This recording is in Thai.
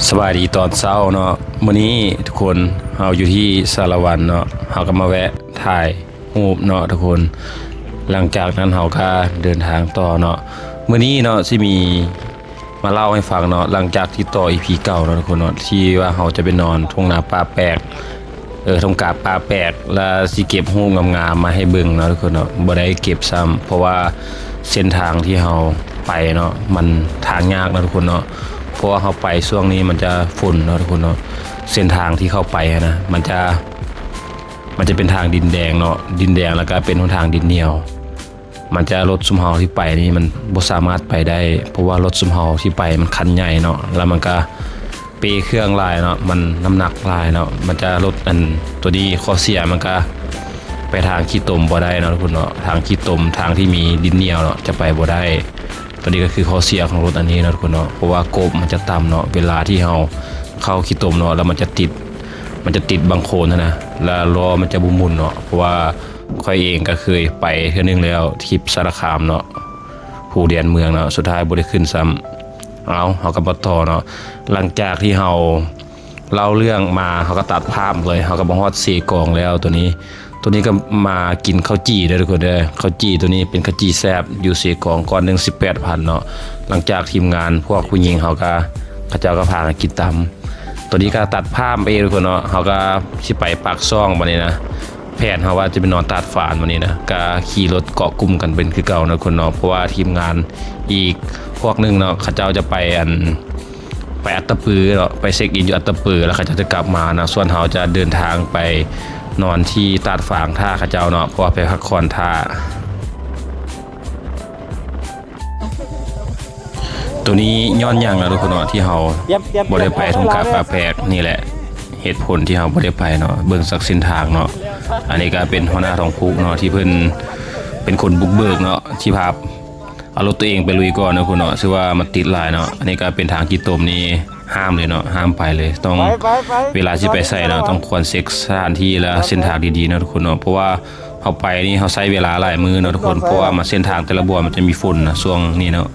สวัสดีตอนเช้าเนาะมื้อนี้ทุกคนเฮาอยู่ที่สารวันเนาะเฮาก็มาแวะถ่ายรูปเนาะทุกคนหลังจากนั้นเฮาก็เดินทางต่อเนาะมื้อนี้เนาะสิมีมาเล่าให้ฟังเนาะหลังจากที่ต่อ EP เก่าเนาะทุกคนเนาะที่ว่าเฮาจะไปนอนทุ่งนาป่าแปลกทุ่งกาป่าแปลกแล้วสิเก็บรูปงามๆมาให้เบิ่งเนาะทุกคนเนาะบ่ได้เก็บซ้ำเพราะว่าเส้นทางที่เฮาไปเนาะมันทางยากเนาะทุกคนเนาะเพราะว่าเขาไปช่วงนี้มันจะฝุ่นเนาะทุกคนเนาะเส้นทางที่เข้าไปนะมันจะเป็นทางดินแดงเนาะดินแดงแล้วก็เป็นทางดินเหนียวมันจะรถซุมเฮาที่ไปนี่มันบ่สามารถไปได้เพราะว่ารถซุมเฮาที่ไปมันคันใหญ่เนาะแล้วมันก็เปเครื่องหลายเนาะมันน้ำหนักหลายเนาะมันจะรถอันตัวนี้ข้อเสียมันก็ไปทางขี้ตมบ่ได้เนาะทุกคนเนาะทางขี้ตมทางที่มีดินเหนียวเนาะจะไปบ่ได้ตัวนี้ก็คือข้อเสียของรถอันนี้นะทุกคนเนาะเพราะว่ากบมันจะต่ำเนาะเวลาที่เราเข้าขี้ตมเนาะแล้วมันจะติดบางโคลนนะแล้วล้อมันจะบุมุนเนาะเพราะว่าค่อยเองก็เคยไปเทื่อนึงแล้วทิพสารคามเนาะผู้เดียนเมืองเนาะสุดท้ายบ่ได้ขึ้นซ้ำเฮาก็บ่ต่อเนาะหลังจากที่เฮาเล่าเรื่องมาเฮาก็ตัดภาพเลยเฮาก็บ่ฮอด4กองแล้วตัวนี้ก็มากินข้าวจี่เด้อทุกคนเด้อข้าวจี่ตัวนี้เป็นข้าวจี่แซ่บอยู่4กองก่อนนึง 18,000 เนาะหลังจากทีมงานพวกผู้หญิงเขาเจ้าก็พากันกินตำตัวนี้ก็ตัดภาพไปทุกคนเนาะเขาก็สิไปปากซ่องบัดนี้นะแผนเฮาว่าจะไปนอนตาดฝานบัดนี้นะก็ขี่รถเกาะกลุ่มกันเป็นคือเก่านะคนเนาะเพราะว่าทีมงานอีกพวกนึงเนาะเขาเจ้าจะไปอัตตปือเนาะไปเช็คอินอยู่อัตตปือแล้วเขาจะกลับมานะส่วนเฮาจะเดินทางไปนอนที่ตาดฝางท่าเขาเจ้าเนาะเพราะว่าไปพักผ่อนท่าตัวนี้ย้อนอย่างนะทุกคนเนาะที่เฮาบ่ได้ไปทุ่งกาป่าแพกนี่แหละเหตุผลที่เฮาบ่ได้ไปเนาะเบิ่งสักเส้นทางเนาะอันนี้ก็เป็นหัวหน้าท้องคุกเนาะที่เพิ่นเป็นคนบุกเบิกเนาะที่พาเอารถตัวเองไปลุยก่อนนะคุณเนาะชื่อว่ามันติดหลายเนาะอันนี้ก็เป็นทางที่ตมนี่ห้ามเลยเนาะห้ามไปเลยต้องเวลาที่ไปใส่เนาะต้องควรเช็คสถานที่และเส้นทางดีๆนะทุกคนเนาะเพราะว่าเฮาไปนี่เฮาใช้เวลาหลายมื้อเนาะทุกคนเพราะว่ามาเส้นทางแต่ละบ่อมันจะมีฝุ่นนะช่วงนี้เนาะ